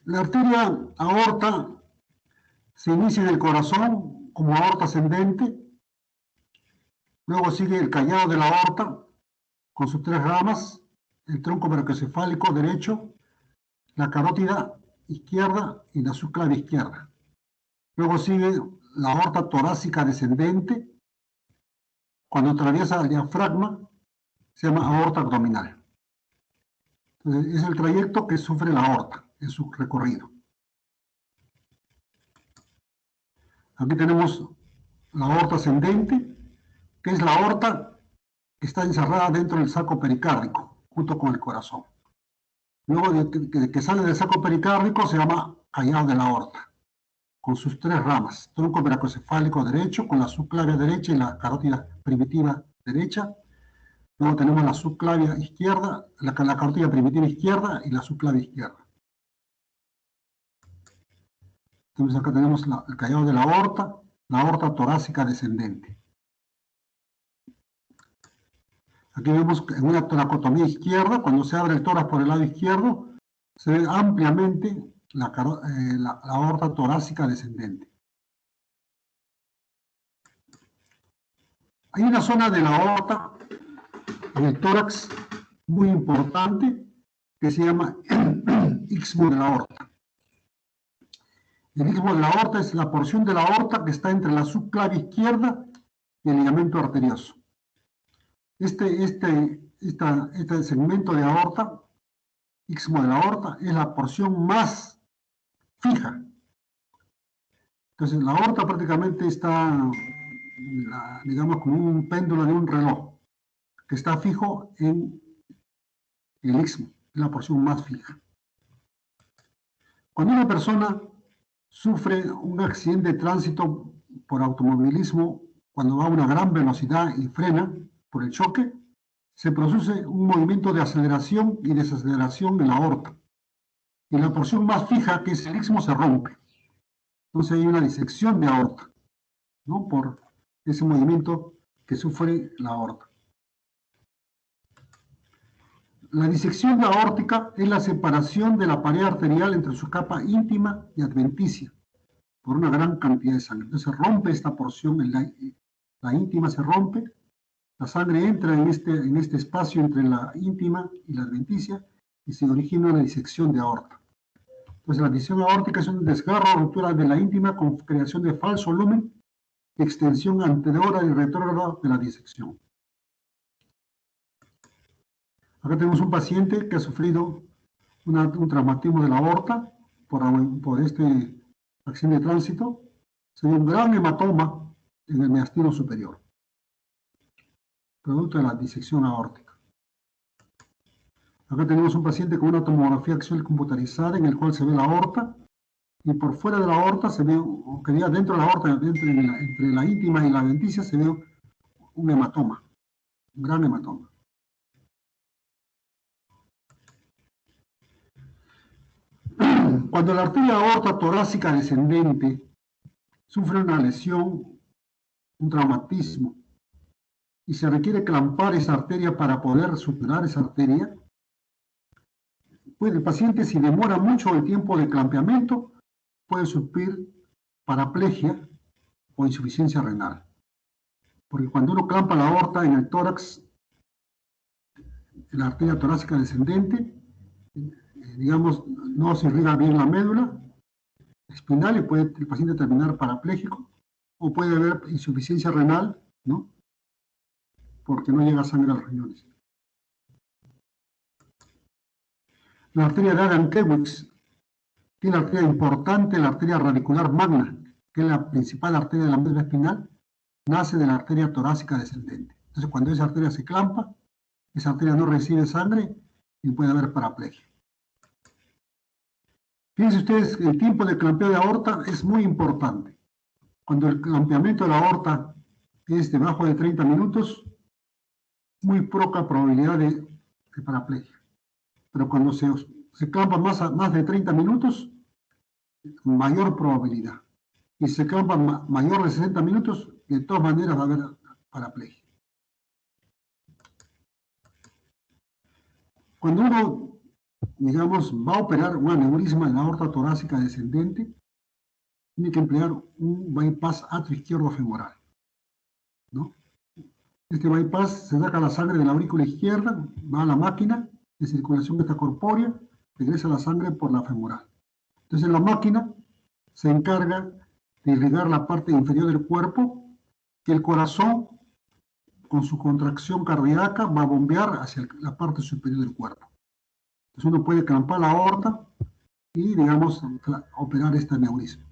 La arteria aorta se inicia en el corazón como aorta ascendente, luego sigue el callado de la aorta con sus tres ramas, el tronco brachiocefálico derecho, la carótida izquierda y la subclavia izquierda. Luego sigue la aorta torácica descendente, cuando atraviesa el diafragma se llama aorta abdominal. Entonces, es el trayecto que sufre la aorta en su recorrido. Aquí tenemos la aorta ascendente, que es la aorta que está encerrada dentro del saco pericárdico, junto con el corazón. Luego de que sale del saco pericárdico se llama callado de la aorta, con sus tres ramas, tronco brachiocefálico derecho, con la subclavia derecha y la carótida primitiva derecha. Luego tenemos la subclavia izquierda, la carótida primitiva izquierda y la subclavia izquierda. Entonces acá tenemos el callado de la aorta torácica descendente. Aquí vemos en una toracotomía izquierda, cuando se abre el tórax por el lado izquierdo, se ve ampliamente la aorta torácica descendente. Hay una zona de la aorta en el tórax muy importante que se llama istmo de la aorta. El istmo de la aorta es la porción de la aorta que está entre la subclavia izquierda y el ligamento arterioso. Este segmento de aorta, istmo de la aorta, es la porción más fija. Entonces, la aorta prácticamente está, digamos, como un péndulo de un reloj, que está fijo en el istmo, es la porción más fija. Cuando una persona sufre un accidente de tránsito por automovilismo, cuando va a una gran velocidad y frena por el choque, se produce un movimiento de aceleración y desaceleración en la aorta. Y la porción más fija, que es el istmo, se rompe. Entonces hay una disección de aorta, ¿no? Por ese movimiento que sufre la aorta. La disección aórtica es la separación de la pared arterial entre su capa íntima y adventicia por una gran cantidad de sangre. Entonces se rompe esta porción, la íntima se rompe, la sangre entra en este espacio entre la íntima y la adventicia y se origina una disección de aorta. Entonces la disección aórtica es un desgarro o ruptura de la íntima con creación de falso lumen, extensión anterior y retrógrada de la disección. Acá tenemos un paciente que ha sufrido un traumatismo de la aorta por este accidente de tránsito. Se ve un gran hematoma en el mediastino superior, producto de la disección aórtica. Acá tenemos un paciente con una tomografía axial computarizada en el cual se ve la aorta y por fuera de la aorta se ve, o que diga dentro de la aorta, entre la íntima y la adventicia se ve un hematoma, un gran hematoma. Cuando la arteria aorta torácica descendente sufre una lesión, un traumatismo, y se requiere clampar esa arteria para poder suturar esa arteria, pues el paciente, si demora mucho el tiempo de clampeamiento, puede sufrir paraplegia o insuficiencia renal. Porque cuando uno clampa la aorta en el tórax, en la arteria torácica descendente, digamos, no se irriga bien la médula espinal y puede el paciente terminar parapléjico, o puede haber insuficiencia renal, ¿no? Porque no llega sangre a los riñones. La arteria de Adam-Kewicz tiene una arteria importante, la arteria radicular magna, que es la principal arteria de la médula espinal, nace de la arteria torácica descendente. Entonces, cuando esa arteria se clampa, esa arteria no recibe sangre y puede haber paraplegia. Fíjense ustedes que el tiempo de clampeo de aorta es muy importante. Cuando el clampeamiento de la aorta es debajo de 30 minutos, muy poca probabilidad de paraplegia. Pero cuando se clampa más de 30 minutos, mayor probabilidad. Y si se clampa mayor de 60 minutos, de todas maneras va a haber paraplegia. Cuando uno digamos, va a operar un aneurisma en la aorta torácica descendente, tiene que emplear un bypass atrio-izquierdo femoral, ¿no? Este bypass se saca la sangre de la aurícula izquierda, va a la máquina de circulación extracorpórea, regresa la sangre por la femoral. Entonces la máquina se encarga de irrigar la parte inferior del cuerpo, que el corazón, con su contracción cardíaca, va a bombear hacia la parte superior del cuerpo. Entonces uno puede clampar la aorta y, digamos, operar este aneurisma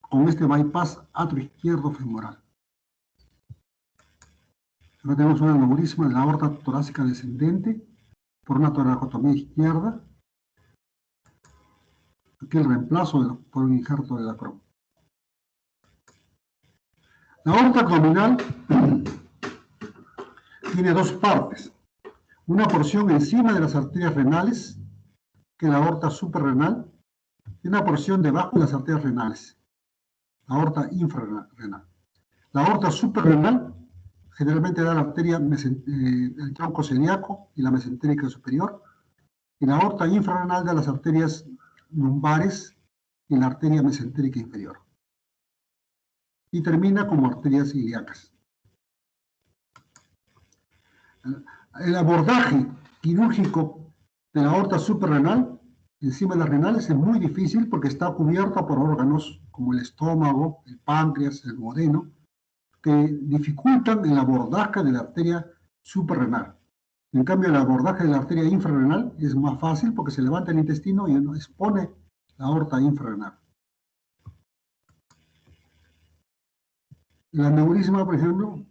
con este bypass atrio-izquierdo femoral. Acá tenemos un aneurisma de la aorta torácica descendente por una toracotomía izquierda. Aquí el reemplazo por un injerto de Dacron. La aorta abdominal tiene dos partes. Una porción encima de las arterias renales, que es la aorta suprarrenal, y una porción debajo de las arterias renales, la aorta infrarrenal. La aorta suprarrenal generalmente da la arteria, el tronco celíaco y la mesentérica superior, y la aorta infrarrenal da las arterias lumbares y la arteria mesentérica inferior. Y termina como arterias ilíacas. El abordaje quirúrgico de la aorta suprarrenal encima de las renales es muy difícil porque está cubierta por órganos como el estómago, el páncreas, el duodeno, que dificultan el abordaje de la arteria suprarrenal. En cambio, el abordaje de la arteria infrarrenal es más fácil porque se levanta el intestino y uno expone la aorta infrarrenal. El aneurisma, por ejemplo,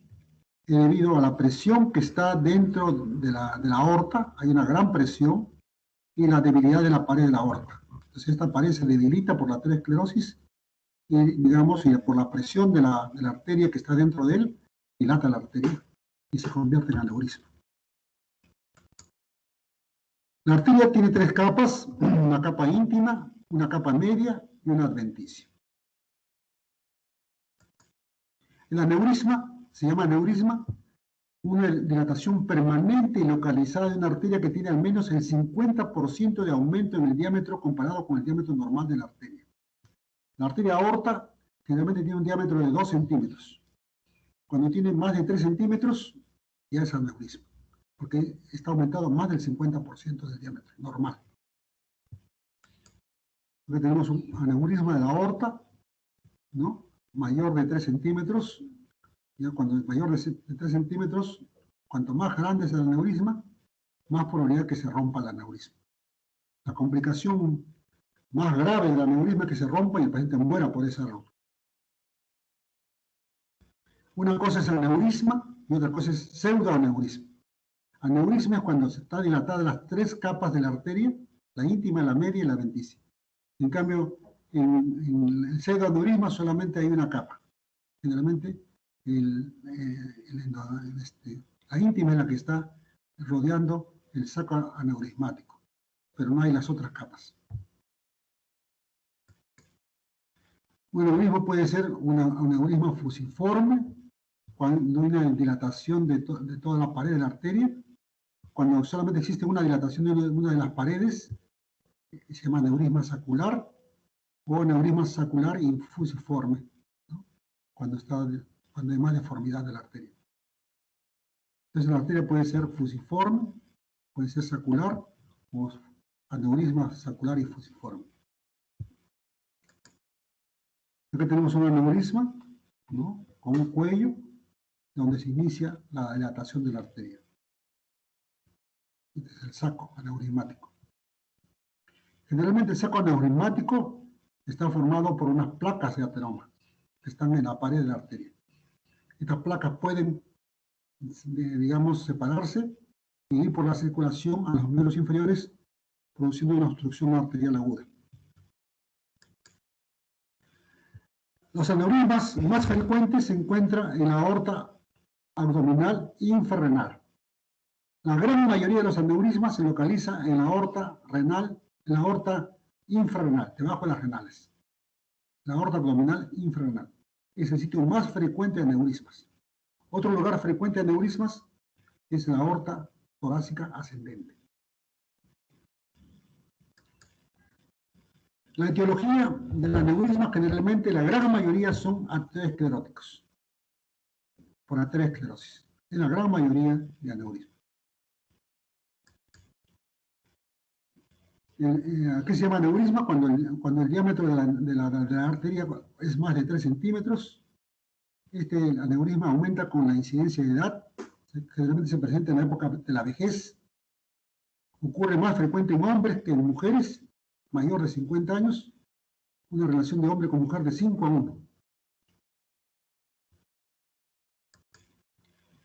debido a la presión que está dentro de la aorta, hay una gran presión y la debilidad de la pared de la aorta. Entonces, esta pared se debilita por la aterosclerosis y, digamos, y por la presión de la arteria que está dentro de él, dilata la arteria y se convierte en aneurisma. La arteria tiene tres capas, una capa íntima, una capa media y una adventicia. El aneurisma se llama aneurisma, una dilatación permanente y localizada de una arteria que tiene al menos el 50% de aumento en el diámetro comparado con el diámetro normal de la arteria. La arteria aorta generalmente tiene un diámetro de 2 centímetros. Cuando tiene más de 3 centímetros, ya es aneurisma, porque está aumentado más del 50% del diámetro normal. Aquí tenemos un aneurisma de la aorta, ¿no? Mayor de 3 centímetros. Ya cuando es mayor de 3 centímetros, cuanto más grande es el aneurisma, más probabilidad que se rompa el aneurisma. La complicación más grave del aneurisma es que se rompa y el paciente muera por esa razón. Una cosa es aneurisma y otra cosa es pseudoaneurisma. Aneurisma es cuando se está dilatada las tres capas de la arteria, la íntima, la media y la adventicia. En cambio, en el pseudoaneurisma solamente hay una capa. Generalmente, la íntima es la que está rodeando el saco aneurismático, pero no hay las otras capas. Un aneurisma puede ser un aneurisma fusiforme, cuando hay una dilatación de toda la pared de la arteria. Cuando solamente existe una dilatación de una de las paredes, se llama aneurisma sacular o aneurisma sacular y fusiforme, ¿no? Cuando hay más deformidad de la arteria. Entonces la arteria puede ser fusiforme, puede ser sacular o aneurisma sacular y fusiforme. Acá tenemos un aneurisma, ¿no? Con un cuello donde se inicia la dilatación de la arteria. Este es el saco aneurismático. Generalmente el saco aneurismático está formado por unas placas de ateroma que están en la pared de la arteria. Estas placas pueden, digamos, separarse y ir por la circulación a los miembros inferiores, produciendo una obstrucción arterial aguda. Los aneurismas más frecuentes se encuentran en la aorta abdominal infrarrenal. La gran mayoría de los aneurismas se localiza en la aorta renal, en la aorta infrarrenal, debajo de las renales. La aorta abdominal infrarrenal es el sitio más frecuente de aneurismas. Otro lugar frecuente de aneurismas es la aorta torácica ascendente. La etiología del aneurisma, generalmente la gran mayoría son ateroscleróticos, por aterosclerosis, en la gran mayoría de aneurismas. ¿Qué se llama aneurisma? Cuando el diámetro de la arteria es más de 3 centímetros. Este aneurisma aumenta con la incidencia de edad, generalmente se presenta en la época de la vejez, ocurre más frecuente en hombres que en mujeres, mayor de 50 años, una relación de hombre con mujer de 5 a 1.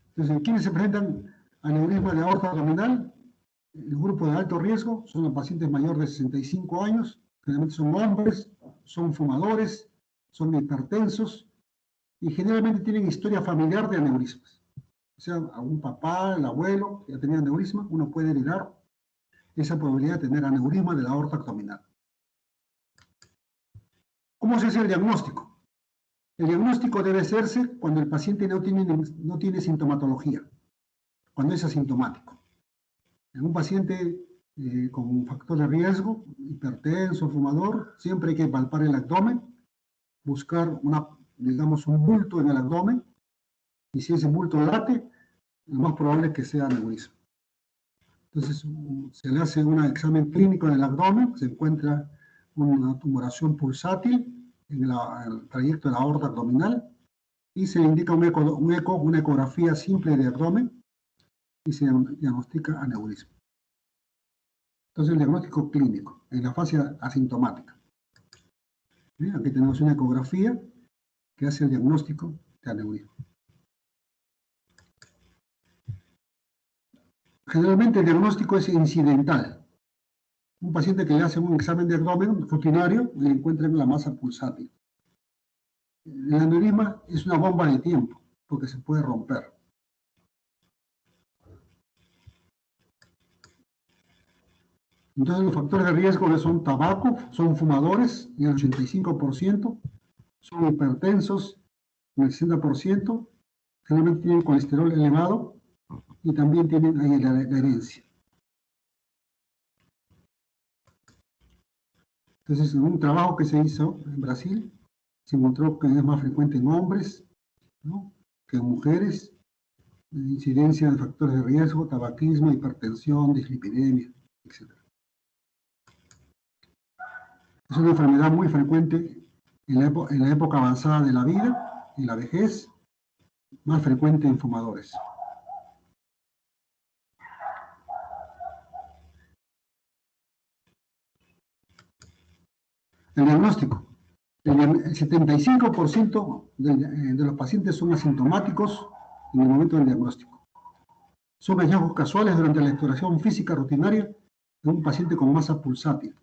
Entonces, ¿quiénes se presentan aneurisma de aorta abdominal? El grupo de alto riesgo son los pacientes mayores de 65 años, generalmente son hombres, son fumadores, son hipertensos y generalmente tienen historia familiar de aneurismas. O sea, algún papá, el abuelo que ya tenía aneurisma, uno puede heredar esa probabilidad de tener aneurisma de la aorta abdominal. ¿Cómo se hace el diagnóstico? El diagnóstico debe hacerse cuando el paciente no tiene sintomatología, cuando es asintomático. En un paciente con un factor de riesgo, hipertenso, fumador, siempre hay que palpar el abdomen, buscar digamos, un bulto en el abdomen, y si ese bulto late, lo más probable es que sea aneurisma. Entonces, se le hace un examen clínico en el abdomen, se encuentra una tumoración pulsátil en el trayecto de la aorta abdominal, y se le indica una ecografía simple de abdomen, y se diagnostica aneurisma. Entonces, el diagnóstico clínico, en la fase asintomática. ¿Bien? Aquí tenemos una ecografía que hace el diagnóstico de aneurisma. Generalmente el diagnóstico es incidental. Un paciente que le hace un examen de abdomen rutinario le encuentran la masa pulsátil. El aneurisma es una bomba de tiempo porque se puede romper. Entonces los factores de riesgo son tabaco, son fumadores, en el 85%, son hipertensos, en el 60%, generalmente tienen colesterol elevado y también tienen ahí la herencia. Entonces, en un trabajo que se hizo en Brasil, se encontró que es más frecuente en hombres, ¿no?, que en mujeres, incidencia de factores de riesgo, tabaquismo, hipertensión, dislipidemia, etc. Es una enfermedad muy frecuente en la época avanzada de la vida, en la vejez, más frecuente en fumadores. El diagnóstico. El 75% de los pacientes son asintomáticos en el momento del diagnóstico. Son hallazgos casuales durante la exploración física rutinaria de un paciente con masa pulsátil.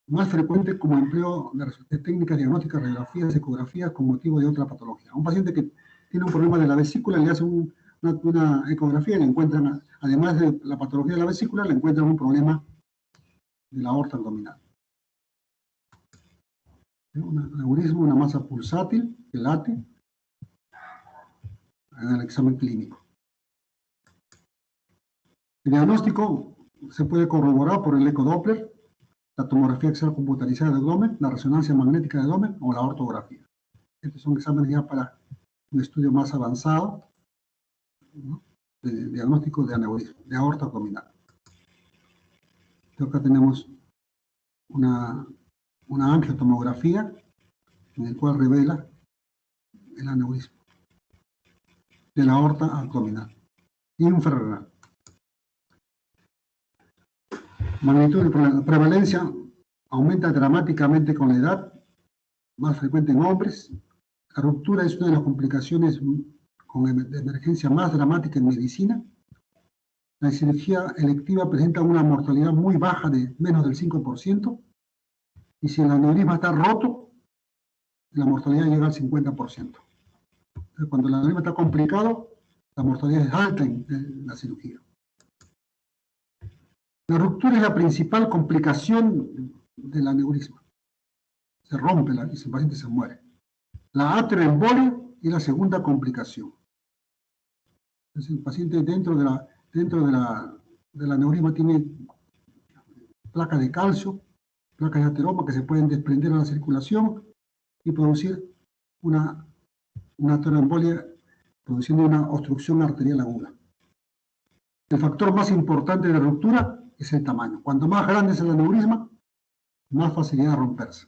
Más frecuente como empleo de técnicas diagnósticas, radiografías, ecografías con motivo de otra patología. Un paciente que tiene un problema de la vesícula, le hacen una ecografía y le encuentran, además de la patología de la vesícula, le encuentran un problema de la aorta abdominal. Un aneurisma, una masa pulsátil que late en el examen clínico. El diagnóstico se puede corroborar por el ecodoppler, la tomografía axial computarizada del abdomen, la resonancia magnética del abdomen o la ortografía. Estos son exámenes ya para un estudio más avanzado, ¿no?, de diagnóstico de aneurisma, de aorta abdominal. Entonces acá tenemos una angiotomografía en el cual revela el aneurisma de la aorta abdominal infrarrenal. Magnitud de prevalencia aumenta dramáticamente con la edad, más frecuente en hombres. La ruptura es una de las complicaciones de emergencia más dramática en medicina. La cirugía electiva presenta una mortalidad muy baja de menos del 5%, y si el aneurisma está roto, la mortalidad llega al 50%. Entonces, cuando el aneurisma está complicado, la mortalidad es alta en la cirugía. La ruptura es la principal complicación del aneurisma. Se rompe y el paciente se muere. La atrioembolia es la segunda complicación. Entonces, el paciente dentro del aneurisma tiene placa de calcio, placas de ateroma que se pueden desprender a la circulación y producir una tromboembolia, produciendo una obstrucción arterial aguda. El factor más importante de ruptura es el tamaño. Cuanto más grande es el aneurisma, más facilidad de romperse.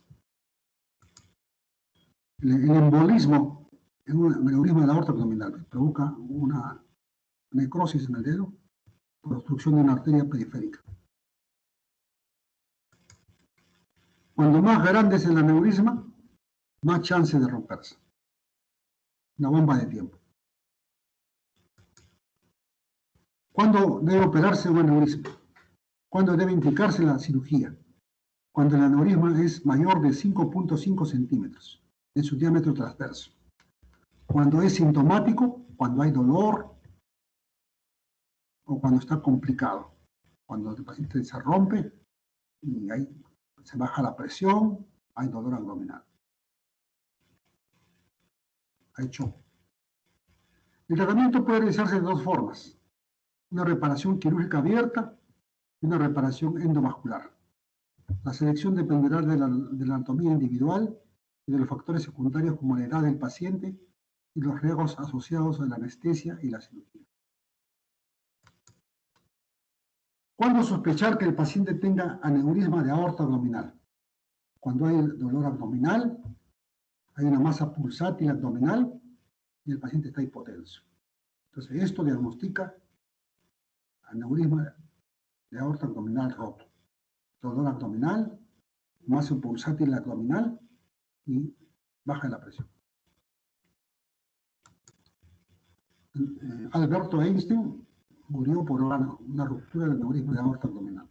El embolismo en un aneurisma de la aorta abdominal provoca una necrosis en el dedo por obstrucción de una arteria periférica. Cuando más grande es el aneurisma, más chance de romperse. Una bomba de tiempo. ¿Cuándo debe operarse un aneurisma? ¿Cuándo debe indicarse la cirugía? Cuando el aneurisma es mayor de 5.5 centímetros en su diámetro transverso. Cuando es sintomático, cuando hay dolor o cuando está complicado. Cuando el paciente se rompe y se baja la presión, hay dolor abdominal. Hay shock. El tratamiento puede realizarse de dos formas. Una reparación quirúrgica abierta y una reparación endovascular. La selección dependerá de la anatomía individual y de los factores secundarios como la edad del paciente y los riesgos asociados a la anestesia y la cirugía. ¿Cuándo sospechar que el paciente tenga aneurisma de aorta abdominal? Cuando hay dolor abdominal, hay una masa pulsátil abdominal y el paciente está hipotenso. Entonces, esto diagnostica aneurisma de aorta abdominal roto. Dolor abdominal, masa pulsátil abdominal y baja la presión. Alberto Einstein murió por una ruptura del aneurisma de aorta abdominal.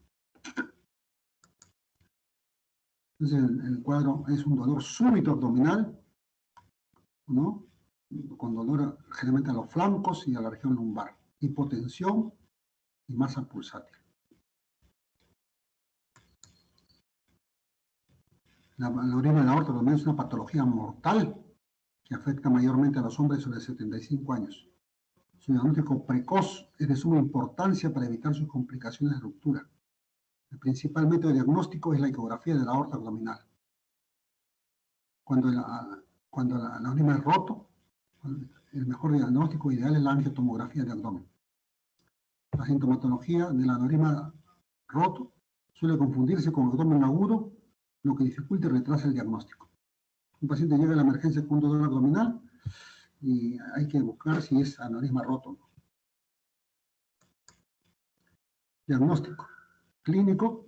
Entonces, el cuadro es un dolor súbito abdominal, ¿no? Con dolor generalmente a los flancos y a la región lumbar, hipotensión y masa pulsátil. La aneurisma de la aorta abdominal es una patología mortal que afecta mayormente a los hombres sobre 75 años. Su diagnóstico precoz es de suma importancia para evitar sus complicaciones de ruptura. El principal método de diagnóstico es la ecografía de la aorta abdominal. Cuando el aneurisma es roto, el mejor diagnóstico ideal es la angiotomografía de abdomen. La sintomatología del aneurisma roto suele confundirse con abdomen agudo, lo que dificulta y retrasa el diagnóstico. Un paciente llega a la emergencia con un dolor abdominal y hay que buscar si es aneurisma roto. Diagnóstico clínico: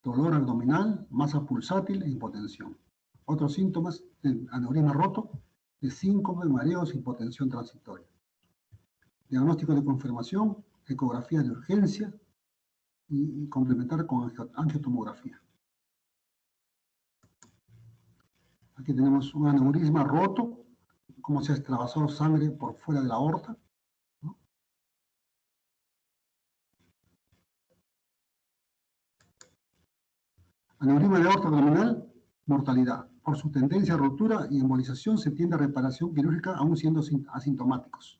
dolor abdominal, masa pulsátil e hipotensión. Otros síntomas del aneurisma roto es síncope, mareos, hipotensión transitoria. Diagnóstico de confirmación: ecografía de urgencia y complementar con angiotomografía. Aquí tenemos un aneurisma roto, como se ha extravasado sangre por fuera de la aorta, ¿no? Aneurisma de aorta abdominal, mortalidad. Por su tendencia a rotura y embolización se tiende a reparación quirúrgica aún siendo asintomáticos.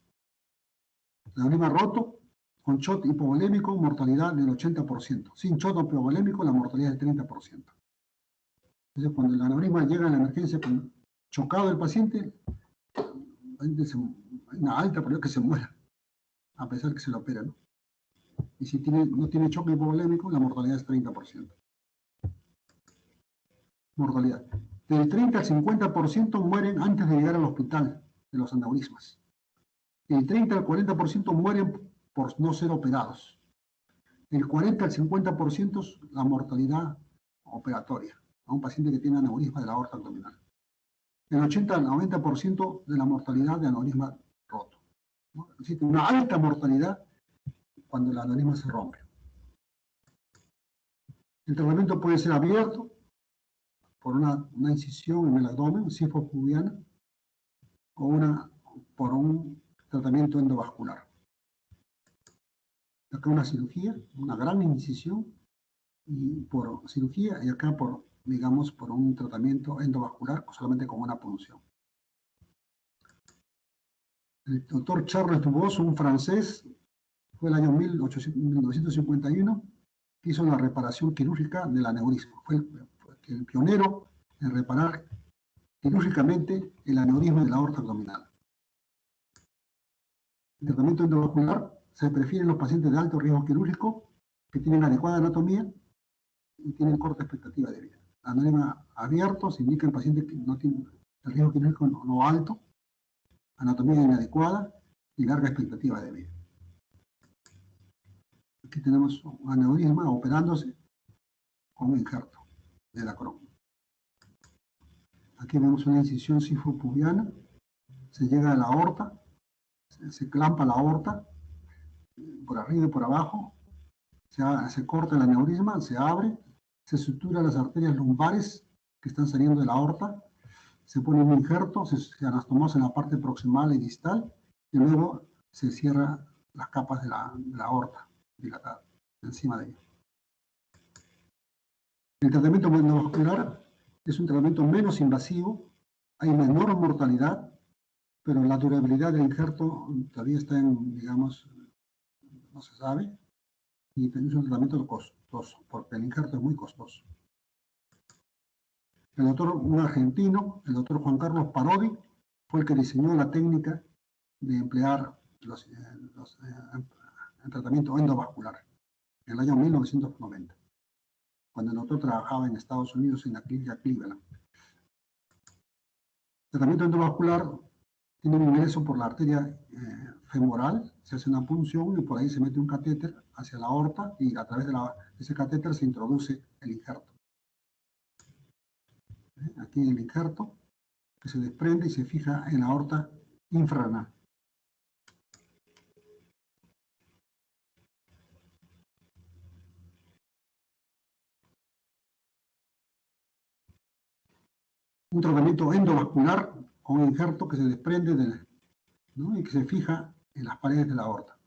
Aneurisma roto, con shock hipovolémico, mortalidad del 80%. Sin shock hipovolémico, la mortalidad es del 30%. Entonces, cuando el aneurisma llega a la emergencia con chocado el paciente, hay una alta probabilidad que se muera, a pesar de que se lo opera, ¿no? Y si no tiene shock hipovolémico, la mortalidad es 30%. Mortalidad. Del 30 al 50% mueren antes de llegar al hospital de los aneurismas. El 30 al 40% mueren por no ser operados. El 40 al 50% la mortalidad operatoria a un paciente que tiene aneurisma de la aorta abdominal. El 80 al 90% de la mortalidad de aneurisma roto, ¿no? Existe una alta mortalidad cuando el aneurisma se rompe. El tratamiento puede ser abierto por una incisión en el abdomen, cifopubiana, o por un tratamiento endovascular. Acá una cirugía, una gran incisión, y por cirugía, y acá por un tratamiento endovascular, solamente con una punción. El doctor Charles Dubos, un francés, fue el año 1951, que hizo una reparación quirúrgica del aneurisma. Fue el pionero en reparar quirúrgicamente el aneurisma de la aorta abdominal. El tratamiento endovascular se prefiere en los pacientes de alto riesgo quirúrgico que tienen adecuada anatomía y tienen corta expectativa de vida. Aneurisma abierto se indica en pacientes que no tienen el riesgo quirúrgico no alto, anatomía inadecuada y larga expectativa de vida. Aquí tenemos un aneurisma operándose con un injerto de la Crohn. Aquí vemos una incisión cifopubiana, se llega a la aorta, se clampa la aorta, por arriba y por abajo, se corta el aneurisma, se abre, se sutura las arterias lumbares que están saliendo de la aorta, se pone un injerto, se anastomosa en la parte proximal y distal, y luego se cierra las capas de la aorta dilatada encima de ella. El tratamiento endovascular es un tratamiento menos invasivo, hay menor mortalidad, pero la durabilidad del injerto todavía está en, digamos, no se sabe, y es un tratamiento costoso, porque el injerto es muy costoso. Un argentino, el doctor Juan Carlos Parodi, fue el que diseñó la técnica de emplear el tratamiento endovascular en el año 1990, cuando el doctor trabajaba en Estados Unidos en la clínica Cleveland. El tratamiento endovascular tiene un ingreso por la arteria femoral, se hace una punción y por ahí se mete un catéter hacia la aorta y a través de ese catéter se introduce el injerto. Aquí el injerto que se desprende y se fija en la aorta infrarenal. Un tratamiento endovascular con un injerto que se desprende ¿no? y que se fija en las paredes de la aorta.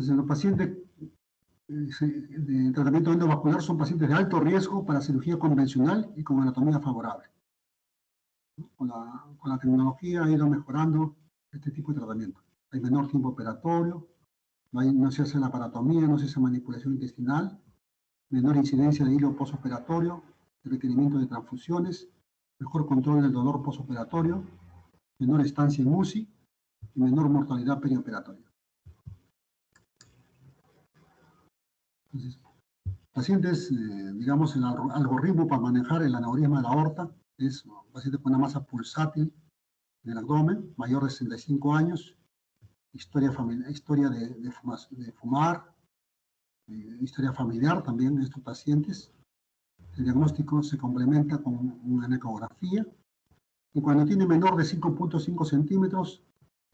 Entonces, los pacientes de tratamiento endovascular son pacientes de alto riesgo para cirugía convencional y con anatomía favorable. Con la tecnología ha ido mejorando este tipo de tratamiento. Hay menor tiempo operatorio, no se hace la aparatomía, no se hace manipulación intestinal, menor incidencia de hilo posoperatorio, requerimiento de transfusiones, mejor control del dolor posoperatorio, menor estancia en UCI y menor mortalidad perioperatoria. Entonces, pacientes, digamos, el algoritmo para manejar el aneurisma de la aorta es un paciente con una masa pulsátil en el abdomen, mayor de 65 años, historia de fumar, historia familiar también de estos pacientes. El diagnóstico se complementa con una ecografía y cuando tiene menor de 5.5 centímetros,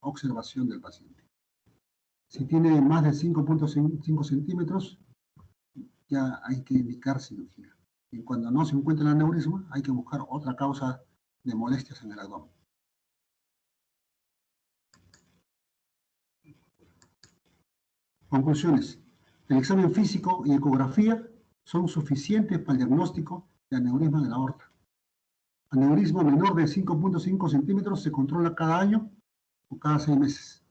observación del paciente. Si tiene más de 5.5 centímetros, ya hay que indicar cirugía. Y cuando no se encuentra el aneurisma, hay que buscar otra causa de molestias en el abdomen. Conclusiones. El examen físico y ecografía son suficientes para el diagnóstico de aneurisma de la aorta. Aneurisma menor de 5.5 centímetros se controla cada año o cada 6 meses.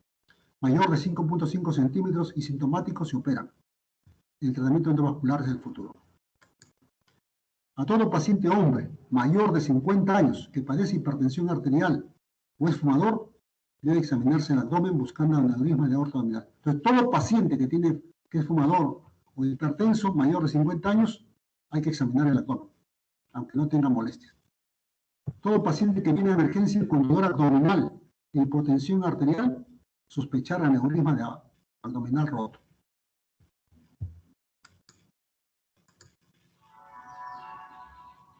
Mayor de 5.5 centímetros y sintomáticos se operan. El tratamiento endovascular es el futuro. A todo paciente hombre mayor de 50 años que padece hipertensión arterial o es fumador, debe examinarse el abdomen buscando aneurisma de aorta abdominal. Entonces, todo paciente que es fumador o hipertenso mayor de 50 años, hay que examinar el abdomen, aunque no tenga molestias. Todo paciente que viene a emergencia con dolor abdominal e hipotensión arterial, sospechar aneurisma de abdominal roto.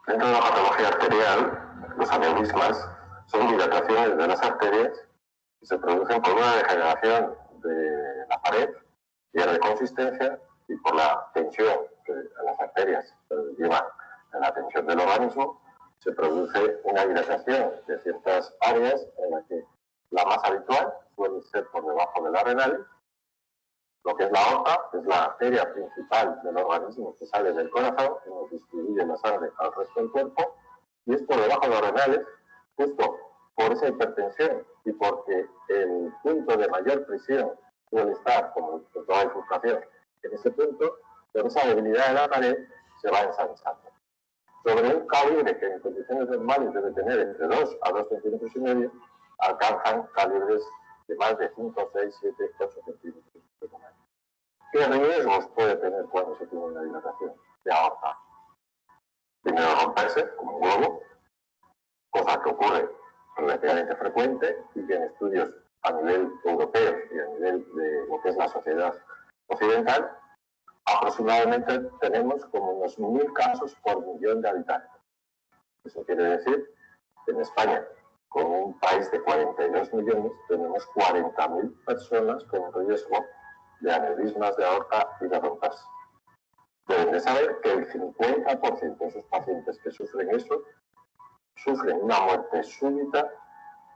Dentro de la patología arterial, los aneurismas son dilataciones de las arterias y se producen por una degeneración de la pared, pierde consistencia y por la tensión que las arterias llevan a la tensión del organismo, se produce una dilatación de ciertas áreas en las que la más habitual suele ser por debajo de la renal. Lo que es la aorta es la arteria principal del organismo que sale del corazón, que nos distribuye la sangre al resto del cuerpo, y es por debajo de los renales, justo por esa hipertensión y porque el punto de mayor presión suele estar, como en toda bifurcación, en ese punto, por esa debilidad de la pared se va ensanchando. Sobre un calibre que en condiciones normales debe tener entre 2 a 2,5 centímetros, alcanzan calibres de más de 5, 6, 7, 8 centímetros de tamaño. ¿Qué riesgos puede tener cuando se tiene una dilatación de aorta? Primero, romperse como un globo, cosa que ocurre relativamente frecuente y que en estudios a nivel europeo y a nivel de lo que es la sociedad occidental, aproximadamente tenemos como unos 1.000 casos por millón de habitantes. Eso quiere decir que en España, con un país de 42 millones, tenemos 40.000 personas con riesgo de aneurismas de aorta y de romperse. Deben de saber que el 50% de esos pacientes que sufren eso sufren una muerte súbita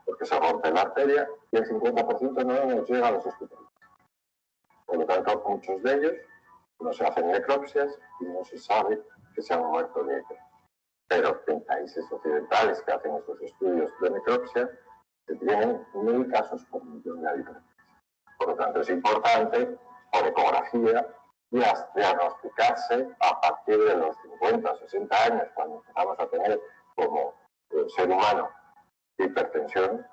porque se rompe la arteria y el 50% no nos llega a los hospitales. Por lo tanto, muchos de ellos no se hacen necropsias y no se sabe que se han muerto de ello. Pero en países occidentales que hacen estos estudios de necropsia, se tienen 1.000 casos por millón de habitantes. Por lo tanto, es importante, por ecografía, diagnosticarse a partir de los 50 o 60 años, cuando empezamos a tener como ser humano hipertensión,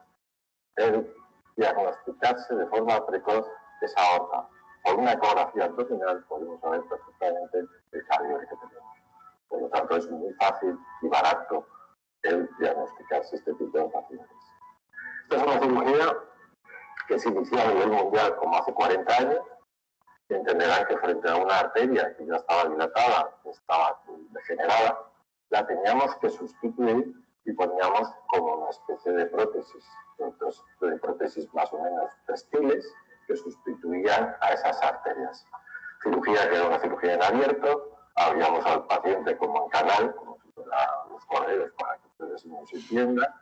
el diagnosticarse de forma precoz esa aorta. Por una ecografía abdominal podemos saber perfectamente el calibre que tenemos. Por lo tanto, es muy fácil y barato el diagnosticarse este tipo de pacientes. Esta es una cirugía que se inició a nivel mundial como hace 40 años. Y entenderán que frente a una arteria que ya estaba dilatada, que estaba degenerada, la teníamos que sustituir y poníamos como una especie de prótesis más o menos textiles que sustituían a esas arterias. Cirugía que era una cirugía en abierto, abríamos al paciente como en canal, como si fueran los correos para que ustedes nos entiendan,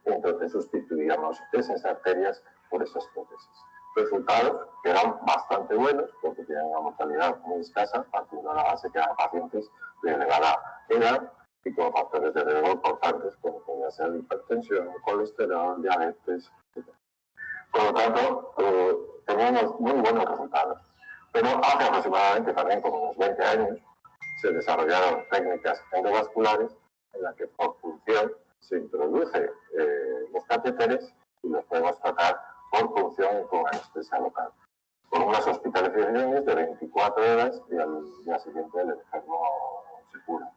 y entonces sustituíamos esas arterias por esas prótesis. Resultados que eran bastante buenos porque tenían una mortalidad muy escasa, partiendo de la base que eran pacientes de elevada edad y con factores de riesgo importantes como podía ser hipertensión, colesterol, diabetes, etc. Por lo tanto, teníamos muy buenos resultados. Pero hace aproximadamente también como unos 20 años se desarrollaron técnicas endovasculares en las que por punción se introduce los catéteres y los podemos tratar por punción y con anestesia local. Con unas hospitalizaciones de 24 horas y al día siguiente el enfermo se cura.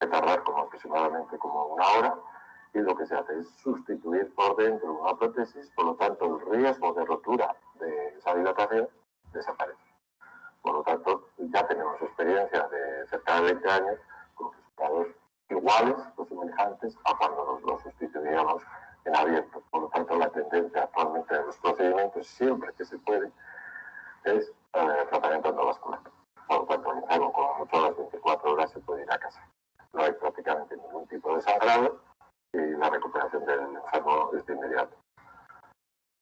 Se tarda como aproximadamente como 1 hora y lo que se hace es sustituir por dentro una prótesis, por lo tanto el riesgo de rotura de esa dilatación desaparece. Por lo tanto, ya tenemos experiencia de cerca de 20 años con resultados iguales o semejantes a cuando lo sustituíamos en abierto. Por lo tanto, la tendencia actualmente de los procedimientos, siempre que se puede, es tratamiento endovascular. Por lo tanto, el enfermo con mucho a las 24 horas se puede ir a casa. No hay prácticamente ningún tipo de sangrado y la recuperación del enfermo es de inmediato.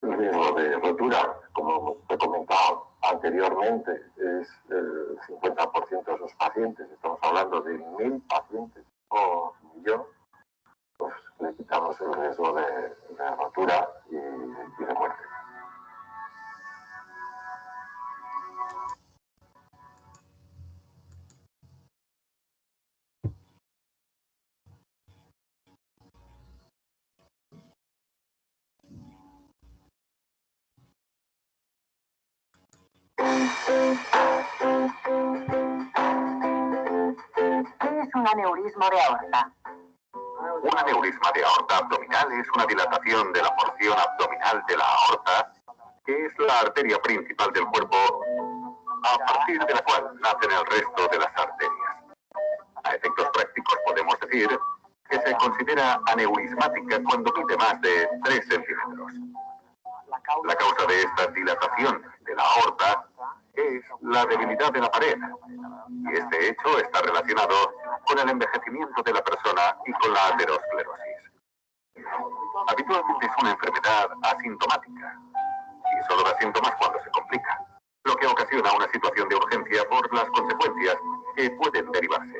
El riesgo de rotura, como he comentado anteriormente, es el 50% de esos pacientes. Estamos hablando de 1.000 pacientes por millón. Pues le quitamos el riesgo de rotura y de muerte. ¿Qué es un aneurisma de aorta? Un aneurisma de aorta abdominal es una dilatación de la porción abdominal de la aorta, que es la arteria principal del cuerpo, a partir de la cual nacen el resto de las arterias. A efectos prácticos podemos decir que se considera aneurismática cuando mide más de 3 centímetros. La causa de esta dilatación de la aorta es la debilidad de la pared. Y este hecho está relacionado con el envejecimiento de la persona y con la aterosclerosis. Habitualmente es una enfermedad asintomática y solo da síntomas cuando se complica, lo que ocasiona una situación de urgencia por las consecuencias que pueden derivarse.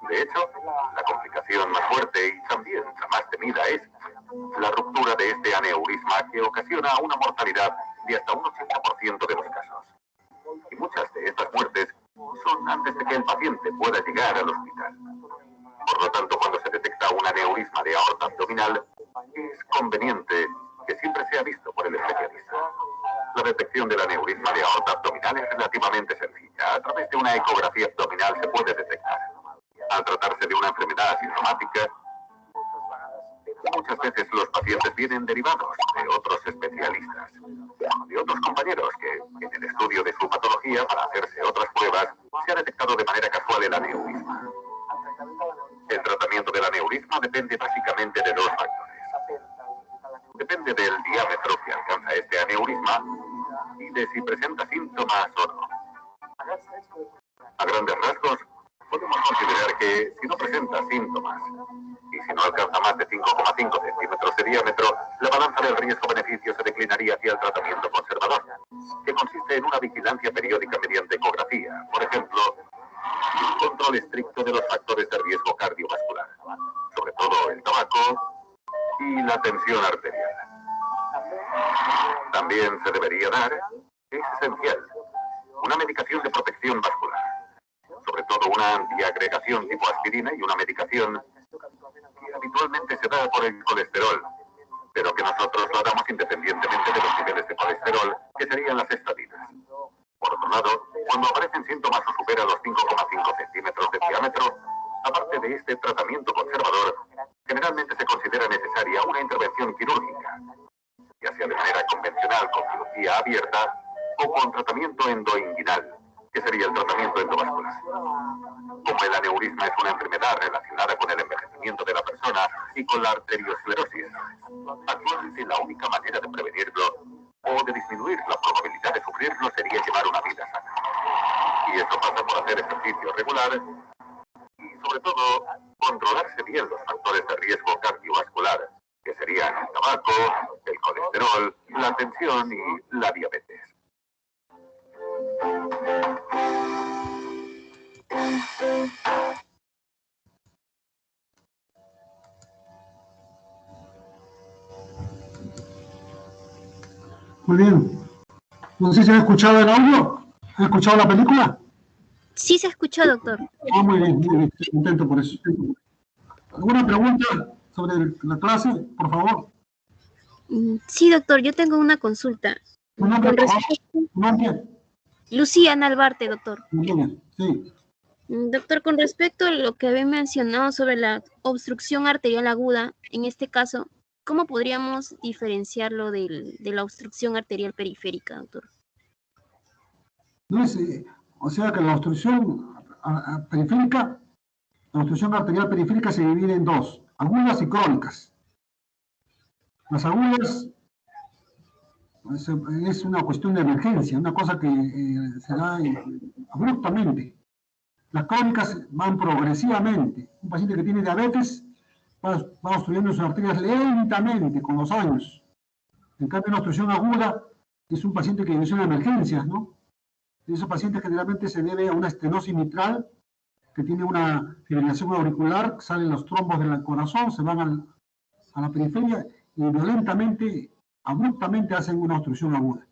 De hecho, la complicación más fuerte y también la más temida es la ruptura de este aneurisma, que ocasiona una mortalidad de hasta un 80% de los casos. Y muchas de estas muertes son antes de que el paciente pueda llegar al hospital. Por lo tanto, cuando se detecta un aneurisma de aorta abdominal, es conveniente que siempre sea visto por el especialista. La detección del aneurisma de aorta abdominal es relativamente sencilla. A través de una ecografía abdominal se puede detectar. Al tratarse de una enfermedad asintomática, muchas veces los pacientes vienen derivados de otros especialistas, de otros compañeros que en el estudio de su patología para hacerse otras pruebas se ha detectado de manera casual el aneurisma. El tratamiento del aneurisma depende básicamente de dos factores. Depende del diámetro que alcanza este aneurisma y de si presenta síntomas o no. A grandes rasgos, podemos considerar que si no presenta síntomas y si no alcanza más de 5,5 centímetros de diámetro, la balanza del riesgo-beneficio se declinaría hacia el tratamiento conservador, que consiste en una vigilancia periódica mediante ecografía, por ejemplo, un control estricto de los factores de riesgo cardiovascular, sobre todo el tabaco y la tensión arterial. También se debería dar, es esencial, una medicación de protección vascular, sobre todo una antiagregación tipo aspirina y una medicación que habitualmente se da por el colesterol, pero que nosotros la damos independientemente de los niveles de colesterol, que serían las estatinas. Por otro lado, cuando aparecen síntomas o supera los 5,5 centímetros de diámetro, aparte de este tratamiento conservador, generalmente se considera necesaria una intervención quirúrgica, ya sea de manera convencional con cirugía abierta o con tratamiento endoinguinal, que sería el tratamiento endovascular. Como el aneurisma es una enfermedad relacionada con el envejecimiento de la persona y con la arteriosclerosis, actualmente la única manera de prevenirlo o de disminuir la probabilidad de sufrirlo sería llevar una vida sana. Y esto pasa por hacer ejercicio regular y, sobre todo, controlarse bien los factores de riesgo cardiovascular, que serían el tabaco, el colesterol, la tensión y la diabetes. Muy bien. No sé si han escuchado el audio. ¿Han escuchado la película? Sí se escuchó, doctor. Ah, muy bien, estoy contento por eso. ¿Alguna pregunta sobre la clase, por favor? Sí, doctor, yo tengo una consulta. ¿Un nombre, Con por favor? respecto... ¿Un nombre? Lucía Nalbarte, doctor. Muy bien, sí. Doctor, con respecto a lo que había mencionado sobre la obstrucción arterial aguda, en este caso, ¿cómo podríamos diferenciarlo de la obstrucción arterial periférica, doctor? No es, o sea que la obstrucción periférica, la obstrucción arterial periférica se divide en dos, agudas y crónicas. Las agudas es una cuestión de emergencia, una cosa que se da abruptamente. Las crónicas van progresivamente. Un paciente que tiene diabetes va obstruyendo sus arterias lentamente con los años. En cambio, una obstrucción aguda es un paciente que inicia emergencias, ¿no? Y esos pacientes generalmente se debe a una estenosis mitral, que tiene una fibrilación auricular, salen los trombos del corazón, se van a la periferia y violentamente, abruptamente hacen una obstrucción aguda.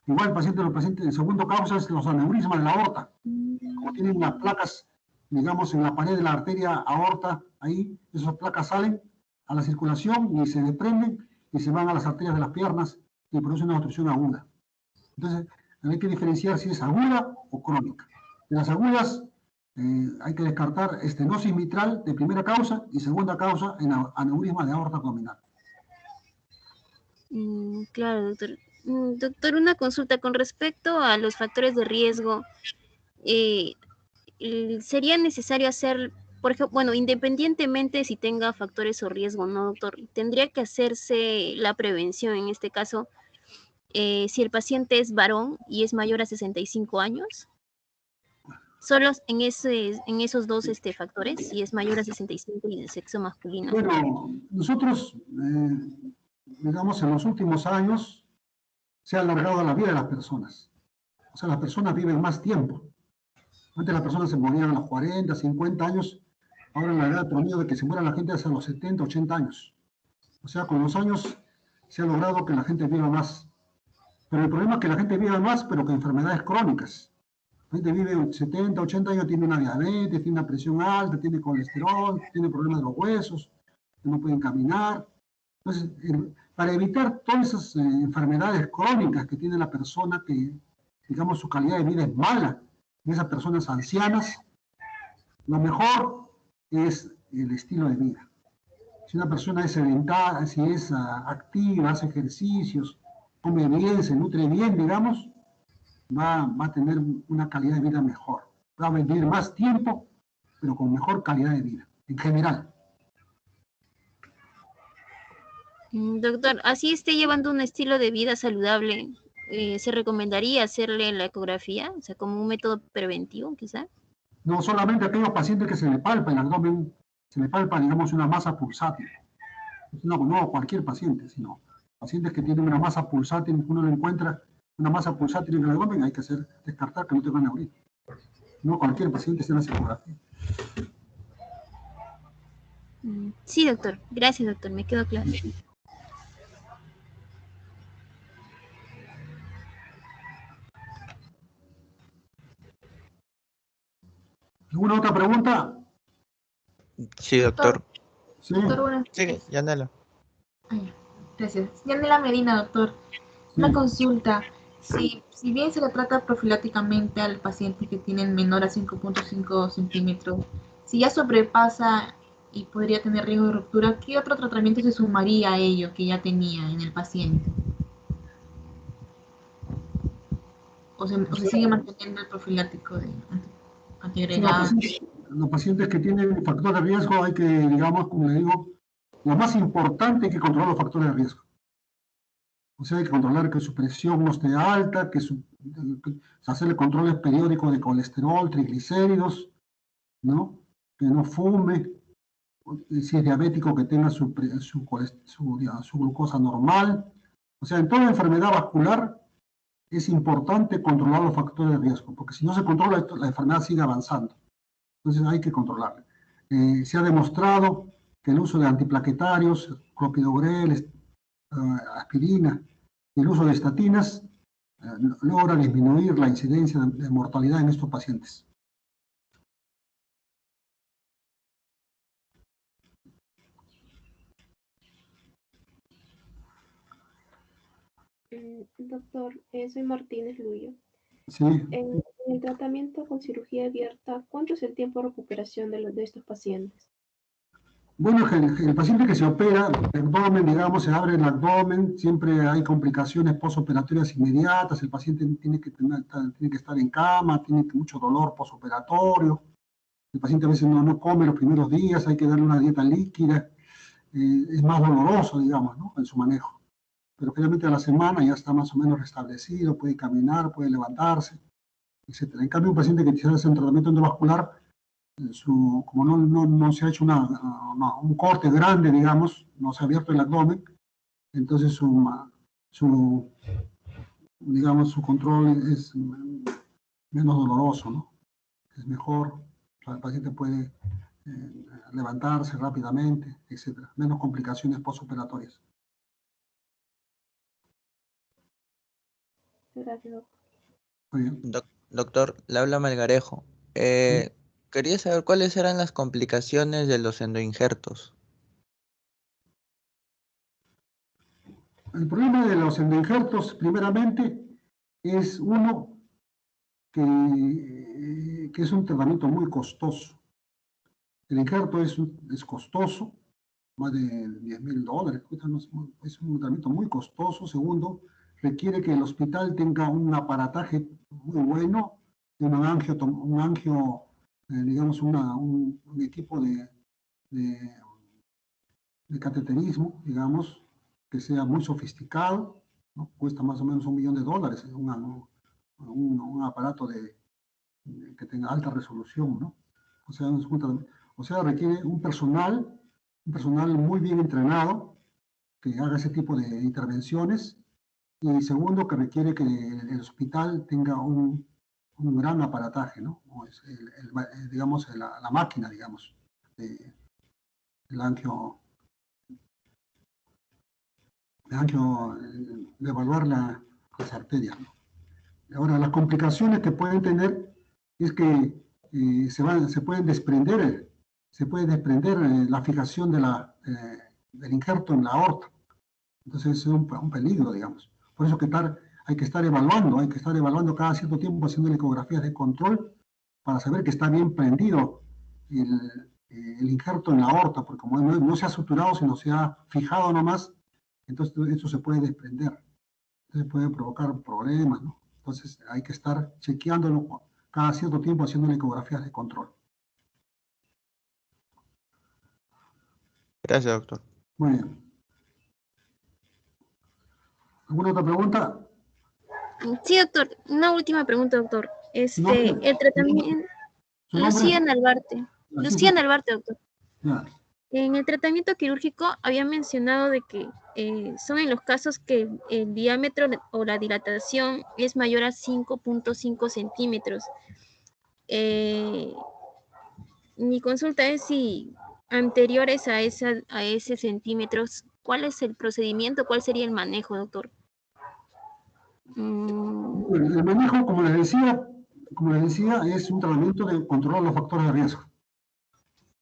Igual los pacientes, el segundo causa es los aneurismas de la aorta. Como tienen las placas, digamos, en la pared de la arteria aorta, ahí esas placas salen a la circulación y se desprenden y se van a las arterias de las piernas y producen una obstrucción aguda. Entonces, hay que diferenciar si es aguda o crónica. En las agudas hay que descartar estenosis mitral de primera causa y segunda causa en aneurisma de aorta abdominal. Claro, doctor. Doctor, una consulta con respecto a los factores de riesgo. ¿Sería necesario hacer por ejemplo, bueno, independientemente si tenga factores o riesgo, ¿no, doctor? Tendría que hacerse la prevención en este caso, si el paciente es varón y es mayor a 65 años. Solo en esos dos factores, si es mayor a 65 y de sexo masculino. Bueno, nosotros, digamos, en los últimos años se ha alargado la vida de las personas. O sea, las personas viven más tiempo. Antes las personas se morían a los 40, 50 años. Ahora la edad promedio de que se muera la gente es a los 70, 80 años. O sea, con los años se ha logrado que la gente viva más. Pero el problema es que la gente vive más, pero con enfermedades crónicas. La gente vive 70, 80 años, tiene una diabetes, tiene una presión alta, tiene colesterol, tiene problemas de los huesos, no pueden caminar. Entonces, para evitar todas esas enfermedades crónicas que tiene la persona, que, digamos, su calidad de vida es mala, de esas personas ancianas, lo mejor es el estilo de vida. Si una persona es sedentaria, si es activa, hace ejercicios, come bien, se nutre bien, digamos, va a tener una calidad de vida mejor. Va a vivir más tiempo, pero con mejor calidad de vida, en general. Doctor, así esté llevando un estilo de vida saludable, ¿se recomendaría hacerle la ecografía? O sea, como un método preventivo, quizá. No solamente a aquellos pacientes que se le palpa el abdomen, se le palpa, digamos, una masa pulsátil. No cualquier paciente, sino pacientes que tienen una masa pulsátil, uno le encuentra una masa pulsátil en el abdomen, hay que descartar que no tenga aneurisma. No cualquier paciente se hace ecografía. Sí, doctor. Gracias, doctor. Me quedó claro. ¿Alguna otra pregunta? Sí, doctor. Sí. Doctor, buenas Sí, tardes. Yanela. Gracias. Yanela Medina, doctor. Una consulta. Si bien se le trata profilácticamente al paciente que tiene menor a 5.5 centímetros, si ya sobrepasa y podría tener riesgo de ruptura, ¿qué otro tratamiento se sumaría a ello que ya tenía en el paciente? ¿O se sigue manteniendo el profiláctico de antiagregado? Los pacientes que tienen factores de riesgo hay que, digamos, como le digo, lo más importante es que controlar los factores de riesgo. O sea, hay que controlar que su presión no esté alta, que hacerle controles periódicos de colesterol, triglicéridos, ¿no? Que no fume, si es diabético que tenga su glucosa normal. O sea, en toda enfermedad vascular es importante controlar los factores de riesgo, porque si no se controla esto, la enfermedad sigue avanzando. Entonces hay que controlarla. Se ha demostrado que el uso de antiplaquetarios, clopidogrel, aspirina y el uso de estatinas logra disminuir la incidencia de mortalidad en estos pacientes. Doctor, soy Martínez Luyo. Sí. En el tratamiento con cirugía abierta, ¿cuánto es el tiempo de recuperación de estos pacientes? Bueno, el paciente que se opera, el abdomen, digamos, se abre el abdomen, siempre hay complicaciones postoperatorias inmediatas, el paciente tiene que estar en cama, tiene mucho dolor postoperatorio, el paciente a veces no come los primeros días, hay que darle una dieta líquida, es más doloroso, digamos, ¿no?, en su manejo. Pero finalmente a la semana ya está más o menos restablecido, puede caminar, puede levantarse, etc. En cambio, un paciente que se hace un tratamiento endovascular, como no se ha hecho un corte grande, digamos, no se ha abierto el abdomen, entonces digamos, su control es menos doloroso, ¿no? Es mejor, o sea, el paciente puede levantarse rápidamente, etc. Menos complicaciones postoperatorias. Gracias, doctor. Muy bien. Doctor, le habla Melgarejo. Quería saber cuáles eran las complicaciones de los endoinjertos. El problema de los endoinjertos, primeramente, es uno que es un tratamiento muy costoso. El injerto es costoso, más de $10.000, es un tratamiento muy costoso. Segundo, requiere que el hospital tenga un aparataje muy bueno, un angio digamos, un equipo de cateterismo, digamos, que sea muy sofisticado, ¿no? Cuesta más o menos $1 millón, un aparato que tenga alta resolución, ¿no? O sea, requiere un personal muy bien entrenado que haga ese tipo de intervenciones, y segundo, que requiere que el hospital tenga un gran aparataje, ¿no? Digamos, la máquina, digamos, de evaluar las arterias, ¿no? Ahora, las complicaciones que pueden tener es que se puede desprender la fijación del injerto en la aorta. Entonces es un peligro, digamos. Por eso hay que estar evaluando cada cierto tiempo, haciendo ecografías de control para saber que está bien prendido el injerto en la aorta, porque como no se ha suturado, sino se ha fijado nomás, entonces esto se puede desprender. Entonces puede provocar problemas, ¿no? Entonces hay que estar chequeándolo cada cierto tiempo, haciendo ecografías de control. Gracias, doctor. Muy bien. ¿Alguna otra pregunta? Sí, doctor. Una última pregunta, doctor. El tratamiento... Lucía Narvarte. Lucía Narvarte, doctor. Ya. En el tratamiento quirúrgico había mencionado de que son en los casos que el diámetro o la dilatación es mayor a 5.5 centímetros. Mi consulta es si anteriores a ese centímetros, ¿cuál es el procedimiento? ¿Cuál sería el manejo, doctor? El manejo, como les decía, es un tratamiento de controlar los factores de riesgo.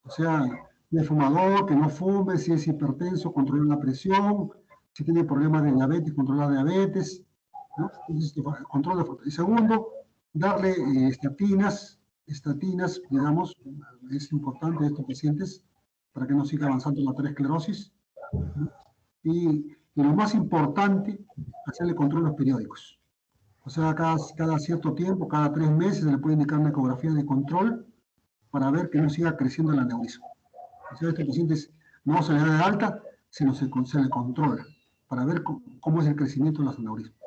O sea, si es fumador, que no fume; si es hipertenso, controlar la presión; si tiene problemas de diabetes, controlar diabetes, ¿no? Entonces, control de factores. Y segundo, darle estatinas, digamos, es importante a estos pacientes para que no siga avanzando la aterosclerosis, ¿no? Y lo más importante, hacerle controles periódicos. O sea, cada cierto tiempo, cada 3 meses, se le puede indicar una ecografía de control para ver que no siga creciendo el aneurisma. O sea, a estos pacientes no se le da de alta, sino se le controla para ver cómo es el crecimiento de los aneurismas.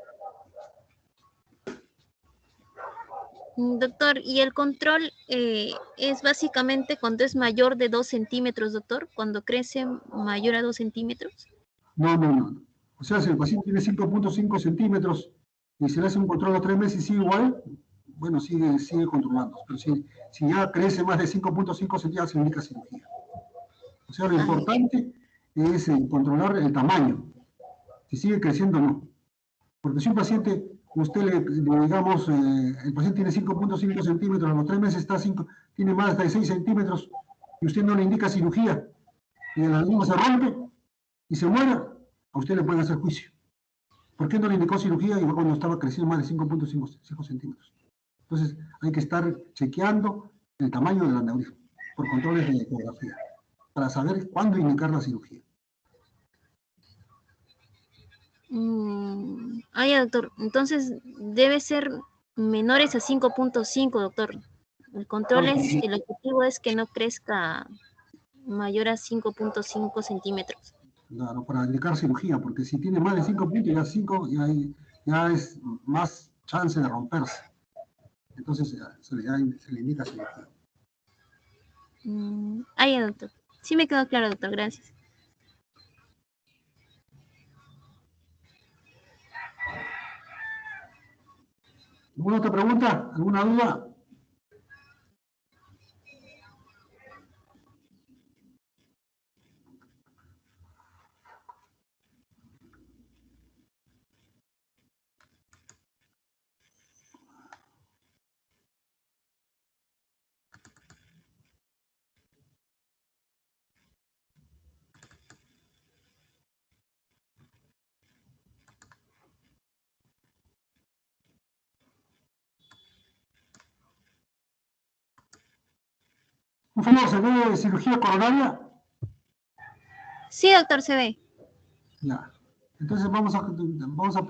Doctor, ¿y el control es básicamente cuando es mayor de 2 centímetros, doctor? ¿Cuando crece mayor a 2 centímetros? No. O sea, si el paciente tiene 5.5 centímetros y se le hace un control a 3 meses y sigue igual, bueno, sigue controlando. Pero si ya crece más de 5.5 centímetros, se le indica cirugía. O sea, lo importante es controlar el tamaño. Si sigue creciendo, no. Porque si un paciente, digamos, el paciente tiene 5.5 centímetros, a los 3 meses tiene más de 6 centímetros, y usted no le indica cirugía, y el aneurisma se rompe y se muere, a usted le pueden hacer juicio. ¿Por qué no le indicó cirugía y cuando estaba creciendo más de 5.5 centímetros? Entonces, hay que estar chequeando el tamaño del aneurisma por controles de ecografía, para saber cuándo indicar la cirugía. Ya, doctor. Entonces, debe ser menores a 5.5, doctor. El objetivo es que no crezca mayor a 5.5 centímetros. Claro, para indicar cirugía, porque si tiene más de 5 puntos, ya es más chance de romperse. Entonces, se le indica cirugía. Ya, doctor. Sí me quedó claro, doctor. Gracias. ¿Alguna otra pregunta? ¿Alguna duda? ¿Un favor, se ve cirugía coronaria? Sí, doctor, se ve. Ya. Entonces vamos a